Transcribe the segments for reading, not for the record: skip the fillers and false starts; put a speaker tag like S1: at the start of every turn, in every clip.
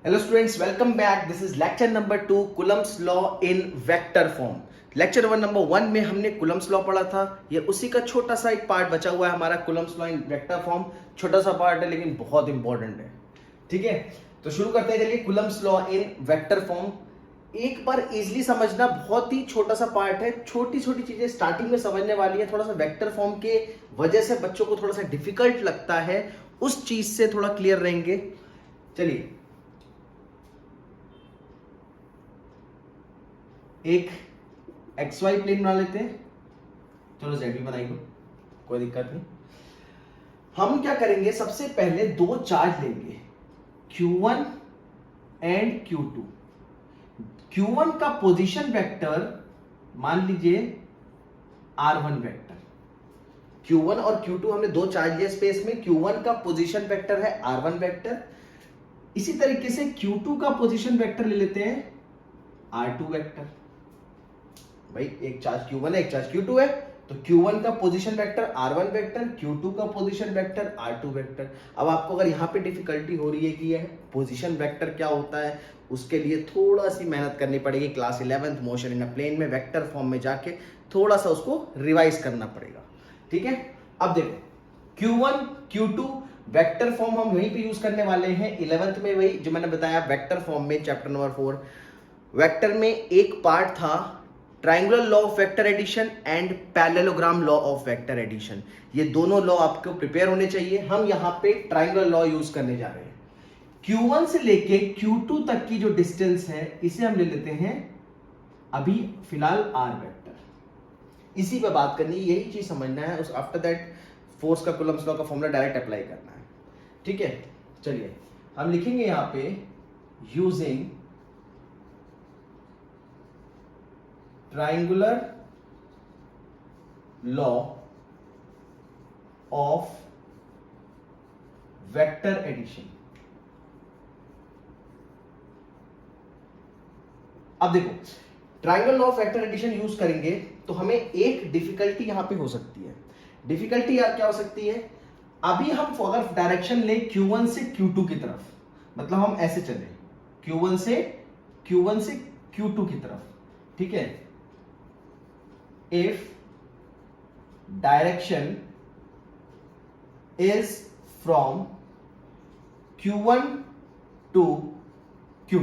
S1: Hello students, welcome back. This is lecture number 2, Coulomb's law in vector form. Lecture number 1 में हमने coulombs law पढ़ा था. ये उसी का छोटा सा एक पार्ट बचा हुआ है हमारा Coulomb's law in vector form. छोटा सा पार्ट है लेकिन बहुत इंपॉर्टेंट है. ठीक है, तो शुरू करते हैं. चलिए, Coulomb's law in vector form एक बार इजीली समझना. बहुत ही छोटा सा पार्ट है, छोटी छोटी चीजें स्टार्टिंग में समझने वाली है. थोड़ा सा वेक्टर फॉर्म के वजह से बच्चों को थोड़ा सा डिफिकल्ट लगता है, उस चीज से थोड़ा क्लियर रहेंगे. चलिए, एक XY प्लेन बना लेते हैं. चलो Z भी बनाई दो, कोई दिक्कत नहीं. हम क्या करेंगे, सबसे पहले दो चार्ज लेंगे, Q1 एंड Q2. Q1 का पोजीशन वेक्टर मान लीजिए R1 वेक्टर. Q1 और Q2 हमने दो चार्ज लिया स्पेस में. Q1 का पोजीशन वेक्टर है R1 वेक्टर. इसी तरीके से Q2 का पोजीशन वेक्टर ले लेते हैं R2 वेक्टर. भाई एक चार्ज Q1 है, एक चार्ज Q2 है, तो Q1 का position vector R1 vector, Q2 का पोजीशन वेक्टर R2 वेक्टर. अब आपको अगर यहाँ पे डिफिकल्टी हो रही है कि यह पोजीशन वेक्टर क्या होता है, उसके लिए थोड़ा सी मेहनत करनी पड़ेगी. Class 11th motion in a plane में वेक्टर फॉर्म में जाके थोड़ा सा उसको रिवाइज करना पड़ेगा. ठीक है, अब देखो Q1 Q2 वेक्टर फॉर्म हम वहीं पे यूज करने वाले हैं 11th में. वही जो मैंने बताया वेक्टर फॉर्म में चैप्टर नंबर 4 वेक्टर में एक पार्ट था triangular law of vector addition and parallelogram law of vector addition. ये दोनों लॉ आपको प्रिपेयर होने चाहिए. हम यहाँ पे ट्राइंगुलर लॉ यूज करने जा रहे हैं. Q1 से लेके Q2 तक की जो डिस्टेंस है इसे हम ले लेते हैं अभी फिलहाल R वेक्टर. इसी पे बात करनी है, यही चीज समझना है. उस आफ्टर दैट फोर्स का कूलम्ब्स लॉ का फॉर्मूला डायरेक्ट अप्लाई करना है. ठीक है, चलिए हम लिखेंगे यहाँ पे using triangular law of vector addition. अब देखो, triangle law of vector addition use करेंगे तो हमें एक डिफिकल्टी यहां पे हो सकती है. डिफिकल्टी क्या हो सकती है, अभी हम अगर डायरेक्शन ले Q1 से Q2 की तरफ, मतलब हम ऐसे चले Q1 से Q2 की तरफ. ठीक है, if direction is from Q1 to Q2,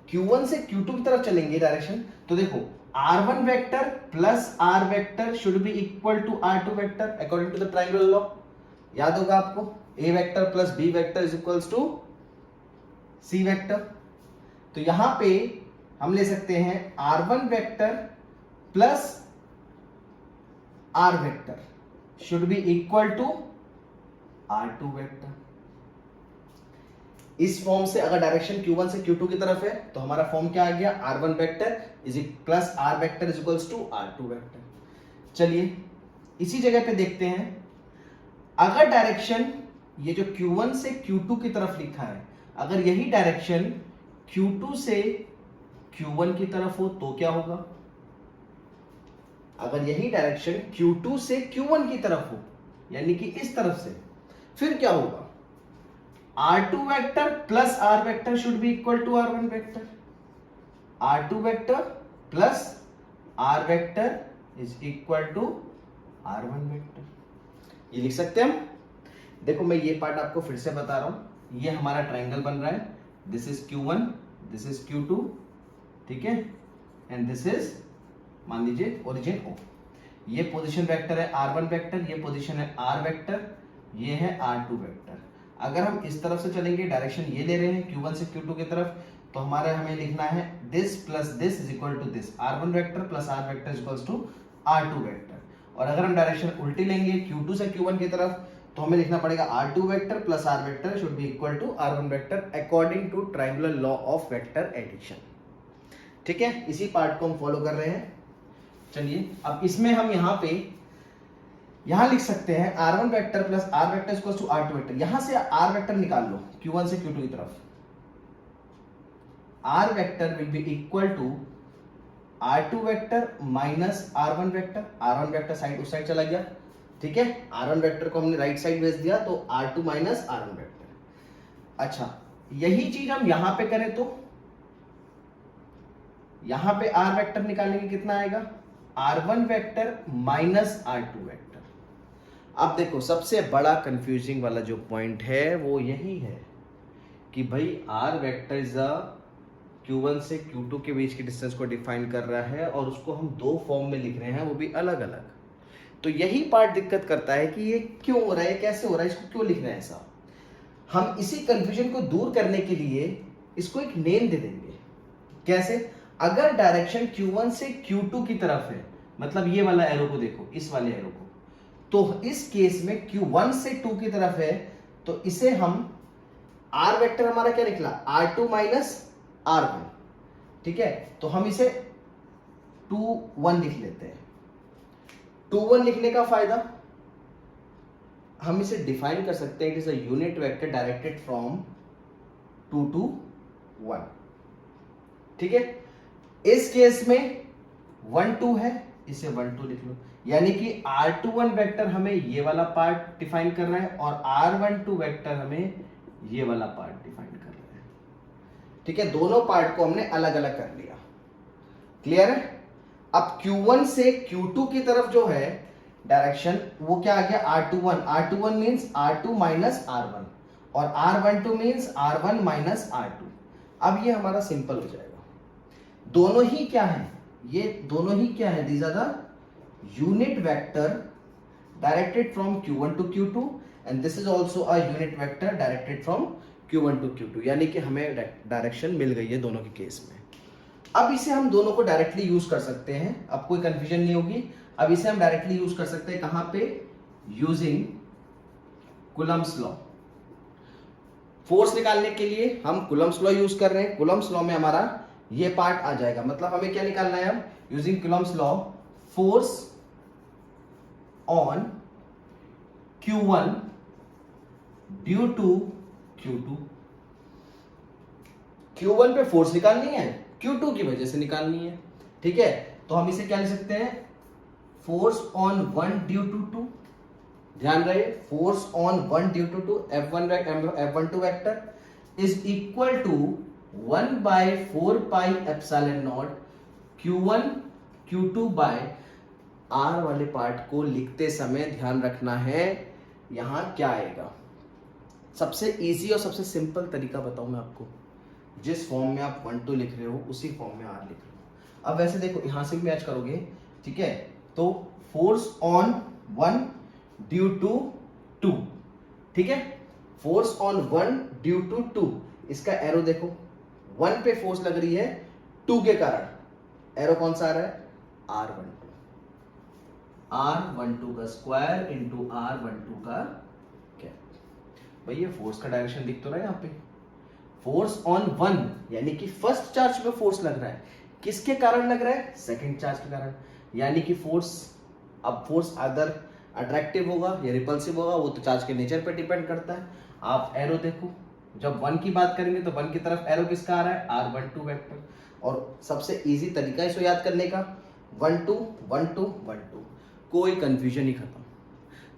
S1: Q1 से Q2 की तरफ चलेंगे डायरेक्शन, तो देखो R1 vector plus R vector should be equal to R2 vector according to the triangular law. याद होगा आपको, A vector plus B vector is equals to C vector. तो यहां पे हम ले सकते हैं R1 vector plus R vector should be equal to R2 vector. इस फॉर्म से अगर डायरेक्शन Q1 से Q2 की तरफ है तो हमारा फॉर्म क्या आ गया, R1 vector is plus R vector is equals to R2 vector. चलिए इसी जगह पे देखते हैं, अगर डायरेक्शन ये जो Q1 से Q2 की तरफ लिखा है, अगर यही डायरेक्शन Q2 से Q1 की तरफ हो तो क्या होगा. अगर यही डायरेक्शन Q2 से Q1 की तरफ हो, यानी कि इस तरफ से, फिर क्या होगा, R2 vector plus R vector should be equal to R1 vector. R2 vector plus R vector is equal to R1 vector. ये लिख सकते हैं हम. देखो मैं ये पार्ट आपको फिर से बता रहा हूं. ये हमारा ट्राइंगल बन रहा है. This is Q1, this is Q2. ठीक है, एंड दिस इज मान लीजिए ओरिजिन O. ये पोजीशन वेक्टर है R1 वेक्टर, ये पोजीशन है R वेक्टर, ये है R2 वेक्टर. अगर हम इस तरफ से चलेंगे, डायरेक्शन ये ले रहे हैं Q1 से Q2 की तरफ, तो हमारे हमें लिखना है this plus this is equal to this, R1 vector plus R vector is equals to R2 vector. और अगर हम डायरेक्शन उल्टी लेंगे Q2 से Q1 की तरफ, तो हमें लिखना पड़ेगा R2 vector plus R vector should be equal to R1 vector according to triangular law of vector addition. ठीक है, इसी पार्ट को हम फॉलो कर रहे हैं. चलिए अब इसमें हम यहां लिख सकते हैं R1 vector plus R vector equals to R2 vector. यहां से R वेक्टर निकाल लो Q1 से Q2 की तरफ. R vector will be equal to R2 vector minus R1 vector. R1 vector side उस साइड चला गया. ठीक है, R1 वेक्टर को हमने राइट साइड भेज दिया तो R2 माइनस R1 वेक्टर. अच्छा, यही चीज हम यहां पे करें तो यहां पे आर वेक्टर निकालेंगे, कितना आएगा r1 vector minus r2 vector. अब देखो सबसे बड़ा कंफ्यूजिंग वाला जो पॉइंट है वो यही है कि भाई r vector is a q1 से q2 के बीच की डिस्टेंस को डिफाइन कर रहा है और उसको हम दो फॉर्म में लिख रहे हैं, वो भी अलग अलग। तो यही पार्ट दिक्कत करता है कि ये क्यों हो रहा है, कैसे हो रहा है, इसको क्यों लिख रहे हैं ऐसा। हम इसी कंफ्यूजन को दूर करने के लिए इसको एक नेम दे देंगे। कैसे? अगर डायरेक्शन q1 से q2 की तरफ है, मतलब ये वाला एरो को देखो, इस वाले एरो को, तो इस केस में q1 से 2 की तरफ है, तो इसे हम r वेक्टर हमारा क्या निकला r2 माइनस r1, ठीक है। तो हम इसे 2 1 लिख लेते हैं। 2 1 लिखने का फायदा, हम इसे डिफाइन कर सकते हैं, it is a unit vector directed from 2 to 1, ठीक है। इस केस में 1 2 है, इसे 1 2 लिख लो, यानी कि r21 वेक्टर हमें ये वाला पार्ट डिफाइन कर रहा है और r12 वेक्टर हमें ये वाला पार्ट डिफाइन कर रहा है, ठीक है। दोनों पार्ट को हमने अलग अलग कर लिया, क्लियर है। अब q1 से q2 की तरफ जो है डायरेक्शन, वो क्या आ गया r21, r21 means r2 minus r1 और r12 means r1 minus r2। अब ये हमारा सिंपल हो जाएगा। दोनों ही क्या है, ये दोनों ही क्या है, these are the unit vector directed from q1 to q2 and this is also a unit vector directed from q1 to q2, यानी कि हमें डायरेक्शन मिल गई है दोनों के केस में। अब इसे हम दोनों को डायरेक्टली यूज कर सकते हैं, अब कोई कंफ्यूजन नहीं होगी। अब इसे हम डायरेक्टली यूज कर सकते हैं कहां पे, यूजिंग कूलम्ब्स लॉ। फोर्स निकालने के लिए हम कूलम्ब्स लॉ यूज कर रहे हैं। कूलम्ब्स लॉ में हमारा ये पार्ट आ जाएगा, मतलब हमें क्या निकालना है, हम using Coulomb's law, force on q1 due to q2। q1 पे फोर्स निकालनी है, q2 की वजह से निकालनी है, ठीक है। तो हम इसे क्या लिख सकते हैं, फोर्स ऑन 1 ड्यू टू 2, ध्यान रहे, force on 1 due to 2, F12 vector is equal to 1 by 4 pi epsilon naught q1 q2 by r वाले पार्ट को लिखते समय ध्यान रखना है यहां क्या आएगा। सबसे इजी और सबसे सिंपल तरीका बताऊं मैं आपको, जिस फॉर्म में आप 1 2 लिख रहे हो उसी फॉर्म में r लिख रहे हो। अब वैसे देखो यहां से भी मैच करोगे, ठीक है। तो फोर्स ऑन 1 ड्यू टू 2, ठीक है, फोर्स ऑन 1 ड्यू टू 2, इसका एरो देखो, 1 पे फोर्स लग रही है 2 के कारण, एरो कौन सा आ रहा है, r12 का स्क्वायर इंटू r12 का क्या, भाई ये फोर्स का डायरेक्शन दिख तो रहा है यहाँ पे। फोर्स ऑन 1 यानी कि फर्स्ट चार्ज पे फोर्स लग रहा है, किसके कारण लग रहा है, सेकंड चार्ज के कारण, यानी कि फोर्स, अब फोर्स अदर अट्रैक्टिव होगा या रिपल्सिव होगा, वो तो चार्ज के नेचर पे डिपेंड करता है। आप एरो देखो, जब 1 की बात करेंगे तो 1 की तरफ एरो किसका आ रहा है, r12 वेक्टर। और सबसे इजी तरीका इसको याद करने का, 1 2 1 2 1 2, कोई कंफ्यूजन ही खत्म,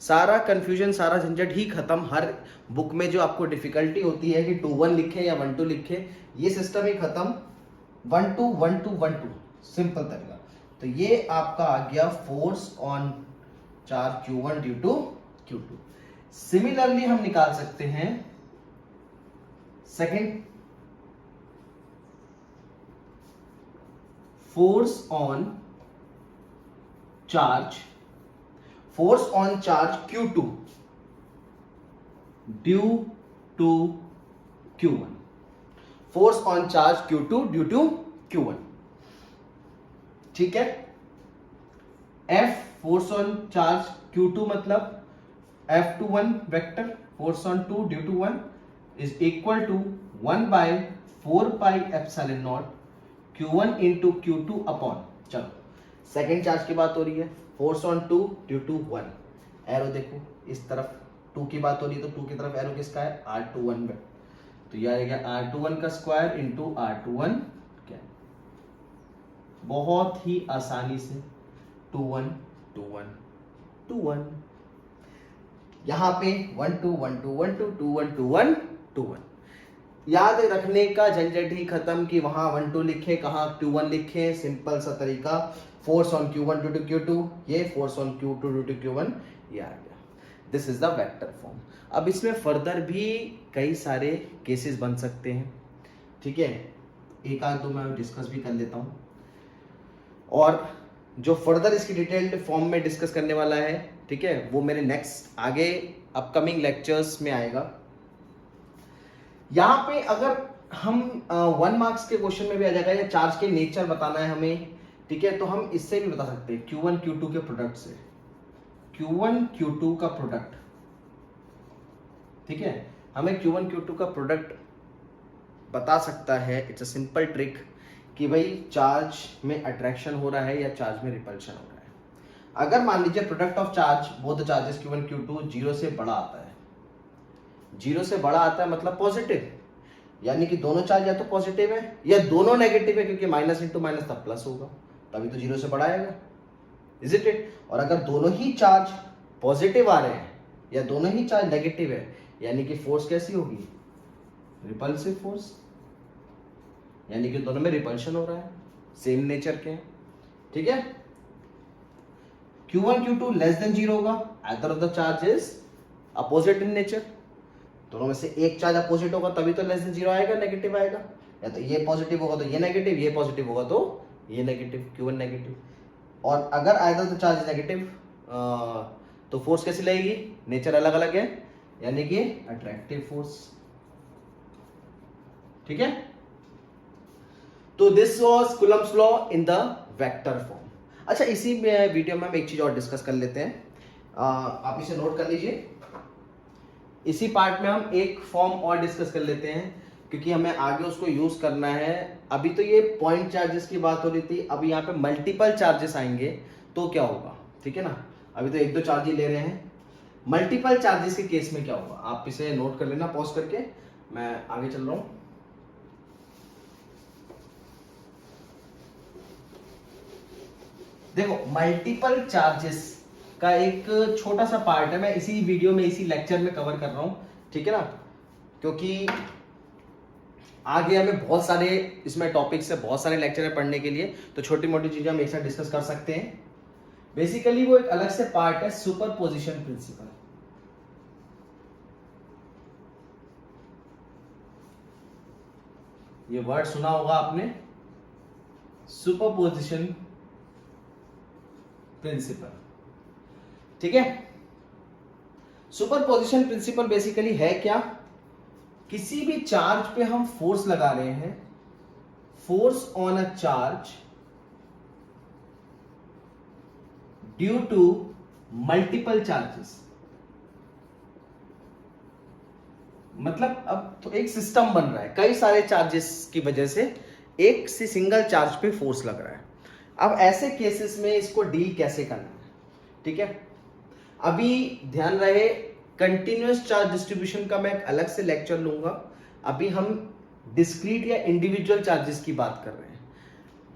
S1: सारा कंफ्यूजन, सारा झंझट ही खत्म। हर बुक में जो आपको डिफिकल्टी होती है कि 2 1 लिखे या 1 2 लिखे, ये सिस्टम ही खत्म, 1 2 1 2 1 2, सिंपल तरीका। तो ये आपका आ गया force on charge q1 due to q2। Similarly हम निकाल सकते हैं second, force on charge q2 due to q1, force on charge q2 due to q1, ठीक है। F force on charge q2 मतलब F21 vector, force on 2 due to 1 is equal to 1 by 4 pi epsilon naught q1 into q2 upon, चलो second charge की बात हो रही है, force on 2 due to 1, arrow देखो इस तरफ 2 की बात हो रही है, तो 2 की तरफ एरो किसका है, r21 वेक्टर, तो यह आएगा r21 का स्क्वायर इंटू r21 क्या, बहुत ही आसानी से 2 1 2 1 2 1, यहां पे 1 2 1 2 1 2 2 1 2 1 2 1, याद रखने का झंझट ही खत्म कि वहां 1 2 लिखे, कहाँ Q1 लिखे, सिंपल सा तरीका, force on Q1 due to Q2, ये force on Q2 due to Q1, ये आ गया। This is the vector form. अब इसमें फर्दर भी कई सारे केसेस बन सकते हैं, ठीक है, एक आध दो मैं डिस्कस भी कर लेता हूं, और जो फर्दर इसकी डिटेल्ड फॉर्म में डिस्कस करने वाला है, ठीक है, वो मेरे नेक्स्ट आगे अपकमिंग लेक्चर्स में आएगा। यहां पे अगर हम 1 मार्क्स के क्वेश्चन में भी आ जाएगा, या चार्ज के नेचर बताना है हमें, ठीक है, तो हम इससे भी बता सकते हैं Q1 Q2 के प्रोडक्ट से, Q1 Q2 का प्रोडक्ट, ठीक है, हमें Q1 Q2 का प्रोडक्ट बता सकता है। इट्स अ सिंपल ट्रिक कि भाई चार्ज में अट्रैक्शन हो रहा है या चार्ज में रिपल्शन हो रहा है। अगर मान लीजिए product of charge both charges Q1 Q2 zero से बड़ा आता है, जीरो से बड़ा आता है मतलब पॉजिटिव, यानी कि दोनों चार्ज या तो पॉजिटिव है या दोनों नेगेटिव है, क्योंकि माइनस इंटू माइनस तब प्लस होगा, तभी तो जीरो से बड़ा आएगा, इज इट इट। और अगर दोनों ही चार्ज पॉजिटिव आ रहे हैं या दोनों ही चार्ज नेगेटिव है, यानी कि फोर्स कैसी होगी, रिपल्सिव फोर्स, यानी कि दोनों में रिपल्शन हो रहा है, सेम नेचर के हैं, ठीक है। Q1 Q2 less than zero होगा, either of the charge is opposite in nature, दोनों में से एक चार्ज अपोजिट होगा तभी तो लेस देन जीरो आएगा, नेगेटिव आएगा, या तो ये पॉजिटिव होगा तो ये नेगेटिव, ये पॉजिटिव होगा तो ये नेगेटिव, Q1 नेगेटिव। और अगर either the charge is negative तो फोर्स कैसी लगेगी, नेचर अलग अलग है, यानी कि अट्रैक्टिव फोर्स, ठीक है। तो this was Coulomb's law in the vector form. अच्छा, इसी में वीडियो में हम एक चीज और डिस्कस कर लेते हैं, आप इसे नोट कर लीजिए। इसी पार्ट में हम एक फॉर्म और डिस्कस कर लेते हैं, क्योंकि हमें आगे उसको यूज करना है। अभी तो ये पॉइंट चार्जेस की बात हो रही थी, अब यहाँ पे मल्टीपल चार्जेस आएंगे तो क्या होगा, ठीक है ना। अभी तो एक दो चार्ज ही ले रहे हैं, मल्टीपल चार्जेस के केस में क्या होगा, आप इसे नोट कर लेना पॉज करके, मैं आगे चल रहा हूं। देखो, मल्टीपल चार्जेस का एक छोटा सा पार्ट है, मैं इसी वीडियो में इसी लेक्चर में कवर कर रहा हूं, ठीक है ना, क्योंकि आगे हमें बहुत सारे इसमें टॉपिक्स है, बहुत सारे लेक्चर है पढ़ने के लिए, तो छोटी मोटी चीजें हम एक साथ डिस्कस कर सकते हैं। बेसिकली वो एक अलग से पार्ट है, सुपरपोजिशन प्रिंसिपल। ये वर्ड सुना होगा आपने, सुपरपोजिशन प्रिंसिपल, ठीक है। सुपरपोजिशन प्रिंसिपल बेसिकली है क्या, किसी भी चार्ज पे हम फोर्स लगा रहे हैं, force on a charge due to multiple charges, मतलब अब तो एक सिस्टम बन रहा है, कई सारे चार्जेस की वजह से एक से सिंगल चार्ज पे फोर्स लग रहा है। अब ऐसे केसेस में इसको डील कैसे करना है, ठीक है। अभी ध्यान रहे, कंटिन्यूअस चार्ज डिस्ट्रीब्यूशन का मैं एक अलग से लेक्चर लूंगा, अभी हम डिस्क्रीट या इंडिविजुअल चार्जेस की बात कर रहे हैं।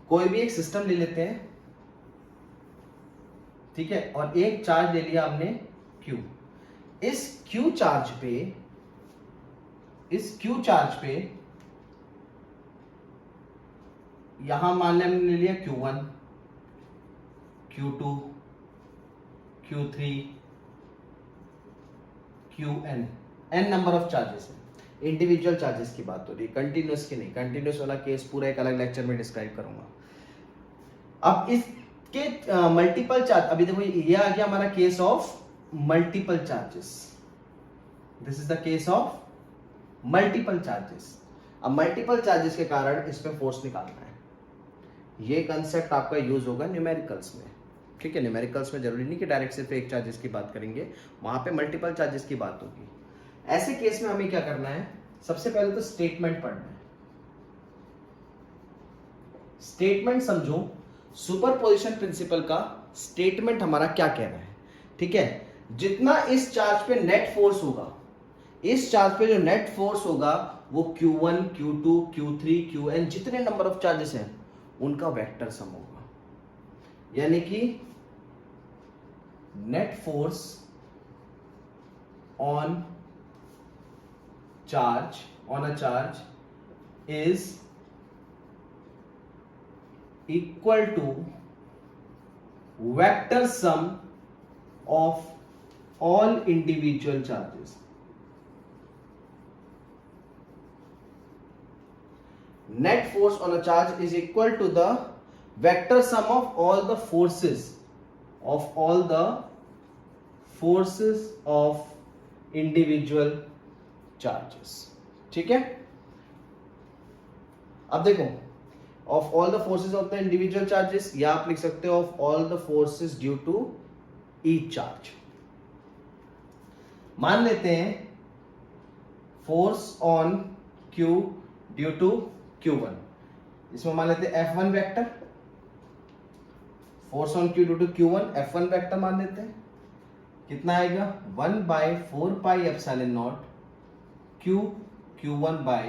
S1: कोई भी एक सिस्टम ले लेते हैं, ठीक है, और एक चार्ज ले लिया हमने Q, इस Q चार्ज पे यहां मान लिया हमने ले लिया Q1 Q2 Q3 Qn, n number of charges है, इंडिविजुअल चार्जेस की बात हो रही है, कंटिन्यूअस की नहीं, कंटिन्यूअस वाला केस पूरा एक अलग लेक्चर में डिस्क्राइब करूंगा। अब इसके मल्टीपल चार्ज, अभी देखो ये आ गया हमारा case of multiple charges, this is the case of multiple charges. अब मल्टीपल चार्जेस के कारण इसमें फोर्स निकालना है, ये कंसेप्ट आपका यूज होगा न्यूमेरिकल्स में, ठीक है। न्यूमेरिकल्स में जरूरी नहीं कि डायरेक्ट सिर्फ एक चार्जेस की बात करेंगे, वहां पे मल्टीपल चार्जेस की बात होगी। ऐसे केस में हमें क्या करना है, सबसे पहले तो स्टेटमेंट पढ़ना है। स्टेटमेंट समझो, सुपरपोजिशन प्रिंसिपल का स्टेटमेंट हमारा क्या कह रहा है, ठीक है। जितना इस चार्ज पे नेट फोर्स होगा, इस चार्ज पे जो नेट फोर्स होगा वो Q1 Q2 Q3 Qn जितने नंबर ऑफ चार्जेस हैं उनका वेक्टर सम होगा, यानी कि net force on charge on a charge is equal to vector sum of all individual charges. Net force on a charge is equal to the vector sum of all the forces of individual charges. ठीक है, अब देखो of all the forces of the individual charges, या आप लिख सकते हो of all the forces due to each charge. मान लेते हैं force on Q due to Q1, इसमें मान लेते हैं F1 vector, force on Q due to Q1 F1 vector मान लेते हैं. कितना आएगा 1/4πε0 Q1 बाय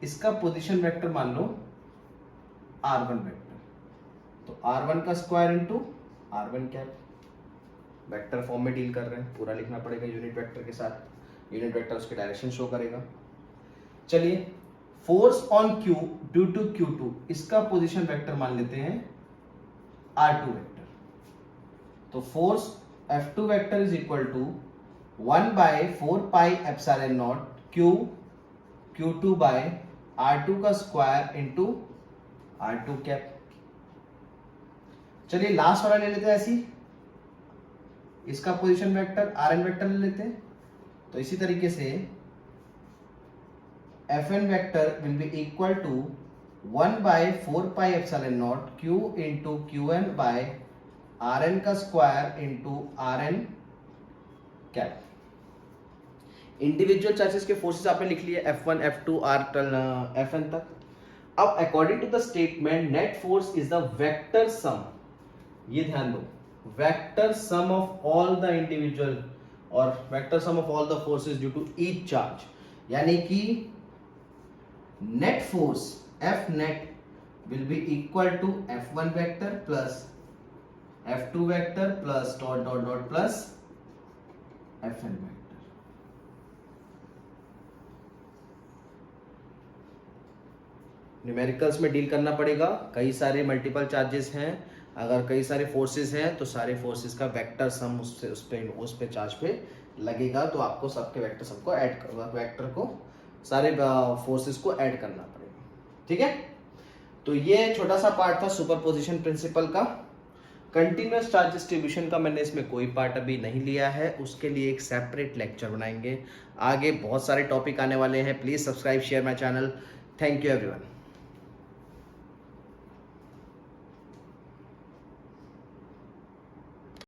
S1: इसका पोजीशन वेक्टर मान लो R1 वेक्टर, तो R1 का square into R1 cap. Vector form में डील कर रहे हैं, पूरा लिखना पड़ेगा यूनिट वेक्टर के साथ. यूनिट वेक्टर उसके डायरेक्शन शो करेगा. चलिए force on Q due to Q2 इसका पोजीशन वेक्टर मान लेते हैं R2 वेक्टर. तो force F2 vector is equal to 1/4πε0 Q2 by R2 का स्क्वायर इंटू R2 कैप. चलिए लास्ट वाला ले लेते हैं ऐसी, इसका पोजीशन वेक्टर Rn वेक्टर ले लेते हैं. तो इसी तरीके से Fn vector will be equal to 1/4πε0 Q into Qn by Rn का square into Rn cap. Individual charges के फोर्सेस आपने लिख लिए F1, F2, Fn तक. अब according to the statement net force is the vector sum, ये ध्यान दो, vector sum of all the individual और vector sum of all the forces due to each charge. यानी कि net force F net will be equal to F1 vector plus F2 vector plus dot dot dot plus Fn vector. Numericals में deal करना पड़ेगा, कई सारे multiple charges हैं, अगर कई सारे फोर्सेस हैं तो सारे फोर्सेस का वेक्टर सम उस पे चार्ज पे लगेगा. तो आपको सबके वेक्टर सम को ऐड वेक्टर को सारे फोर्सेस को ऐड करना पड़ेगा. ठीक है, तो ये छोटा सा पार्ट था सुपरपोजिशन प्रिंसिपल का. कंटिन्यूअस चार्ज डिस्ट्रीब्यूशन का मैंने इसमें कोई पार्ट अभी नहीं लिया है, उसके लिए एक सेपरेट लेक्चर बनाएंगे. आगे बहुत सारे टॉपिक आने वाले हैं. Please subscribe share my channel. Thank you everyone.